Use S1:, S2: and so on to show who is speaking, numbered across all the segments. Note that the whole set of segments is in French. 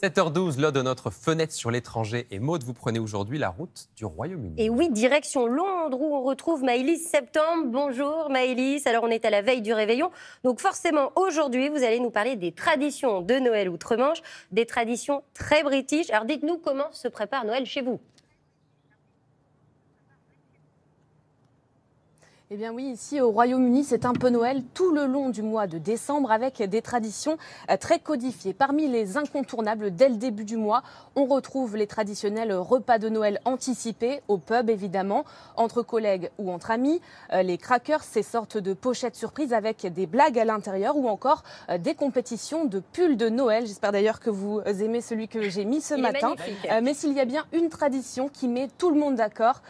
S1: 7h12, l'heure de notre fenêtre sur l'étranger. Et Maud, vous prenez aujourd'hui la route du Royaume-Uni.
S2: Et oui, direction Londres où on retrouve Maëlys Septembre. Bonjour Maëlys. Alors on est à la veille du réveillon. Donc forcément aujourd'hui, vous allez nous parler des traditions de Noël outre-Manche, des traditions très british. Alors dites-nous comment se prépare Noël chez vous.
S3: Eh bien oui, ici au Royaume-Uni, c'est un peu Noël tout le long du mois de décembre avec des traditions très codifiées. Parmi les incontournables, dès le début du mois, on retrouve les traditionnels repas de Noël anticipés, au pub évidemment, entre collègues ou entre amis. Les crackers, ces sortes de pochettes surprises avec des blagues à l'intérieur ou encore des compétitions de pulls de Noël. J'espère d'ailleurs que vous aimez celui que j'ai mis ce matin. Mais s'il y a bien une tradition qui met tout le monde d'accord,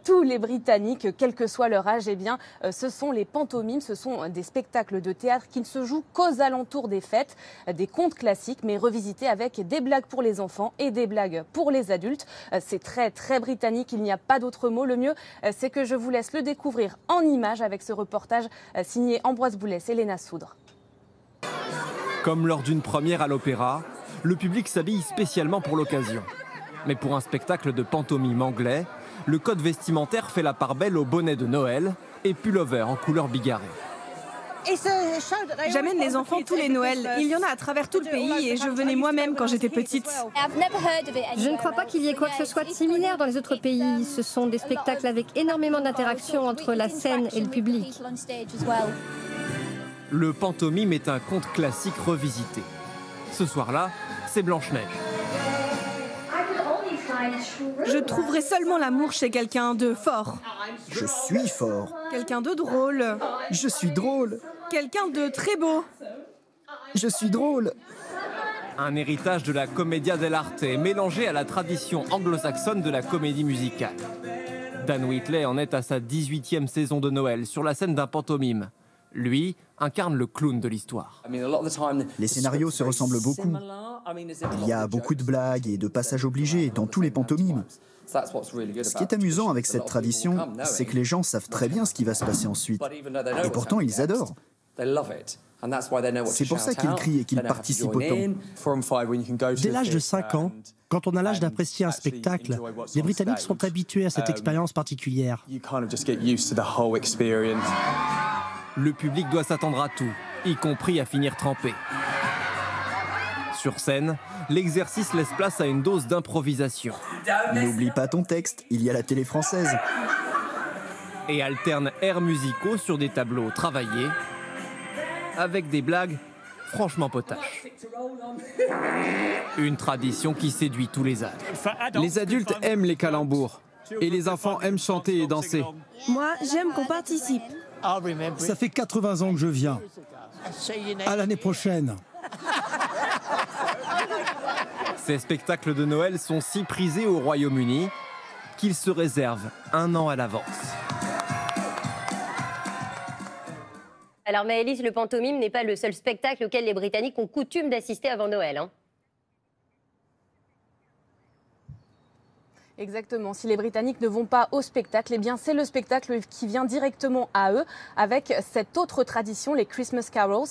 S3: tous les Britanniques, quel que soit leur âge, eh bien, ce sont les pantomimes, ce sont des spectacles de théâtre qui ne se jouent qu'aux alentours des fêtes, des contes classiques mais revisités avec des blagues pour les enfants et des blagues pour les adultes. C'est très très britannique, il n'y a pas d'autre mot. Le mieux, c'est que je vous laisse le découvrir en images avec ce reportage signé Ambroise Boulès et Léna Soudre.
S4: Comme lors d'une première à l'opéra, le public s'habille spécialement pour l'occasion. Mais pour un spectacle de pantomime anglais, le code vestimentaire fait la part belle au bonnet de Noël et pullover en couleur bigarrée.
S5: J'amène les enfants tous les Noëls. Il y en a à travers tout le pays et je venais moi-même quand j'étais petite.
S6: Je ne crois pas qu'il y ait quoi que ce soit de similaire dans les autres pays. Ce sont des spectacles avec énormément d'interaction entre la scène et le public.
S4: Le pantomime est un conte classique revisité. Ce soir-là, c'est Blanche-Neige.
S5: Je trouverai seulement l'amour chez quelqu'un de fort.
S7: Je suis fort.
S5: Quelqu'un de drôle.
S7: Je suis drôle.
S5: Quelqu'un de très beau.
S7: Je suis drôle.
S4: Un héritage de la commedia dell'arte mélangé à la tradition anglo-saxonne de la comédie musicale. Dan Whitley en est à sa 18e saison de Noël sur la scène d'un pantomime. Lui incarne le clown de l'histoire.
S7: Les scénarios se ressemblent beaucoup. Il y a beaucoup de blagues et de passages obligés dans tous les pantomimes. Ce qui est amusant avec cette tradition, c'est que les gens savent très bien ce qui va se passer ensuite. Et pourtant, ils adorent. C'est pour ça qu'ils crient et qu'ils participent autant.
S8: Dès l'âge de 5 ans, quand on a l'âge d'apprécier un spectacle, les Britanniques sont habitués à cette expérience particulière.
S4: Le public doit s'attendre à tout, y compris à finir trempé. Sur scène, l'exercice laisse place à une dose d'improvisation.
S7: N'oublie pas ton texte, il y a la télé française.
S4: Et alterne airs musicaux sur des tableaux travaillés, avec des blagues franchement potaches. Une tradition qui séduit tous les âges.
S9: Les adultes aiment les calembours et les enfants aiment chanter et danser.
S5: Moi, j'aime qu'on participe.
S8: Ça fait 80 ans que je viens. À l'année prochaine.
S4: Ces spectacles de Noël sont si prisés au Royaume-Uni qu'ils se réservent un an à l'avance.
S2: Alors Maëlys, le pantomime n'est pas le seul spectacle auquel les Britanniques ont coutume d'assister avant Noël, hein.
S3: Exactement. Si les Britanniques ne vont pas au spectacle, eh bien c'est le spectacle qui vient directement à eux avec cette autre tradition, les Christmas carols,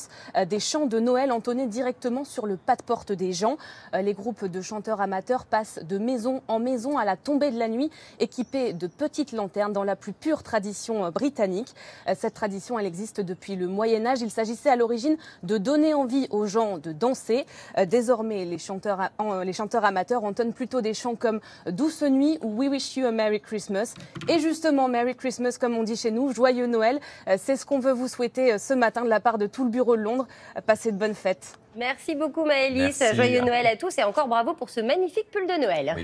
S3: des chants de Noël entonnés directement sur le pas de porte des gens. Les groupes de chanteurs amateurs passent de maison en maison à la tombée de la nuit, équipés de petites lanternes dans la plus pure tradition britannique. Cette tradition, elle existe depuis le Moyen-Âge. Il s'agissait à l'origine de donner envie aux gens de danser. Désormais, les chanteurs amateurs entonnent plutôt des chants comme Douce Nuit ou We Wish You a Merry Christmas. Et justement, Merry Christmas, comme on dit chez nous, joyeux Noël. C'est ce qu'on veut vous souhaiter ce matin de la part de tout le bureau de Londres. Passez de bonnes fêtes.
S2: Merci beaucoup Maëlys,
S1: Merci.
S2: Joyeux Noël à tous et encore bravo pour ce magnifique pull de Noël.
S1: Oui.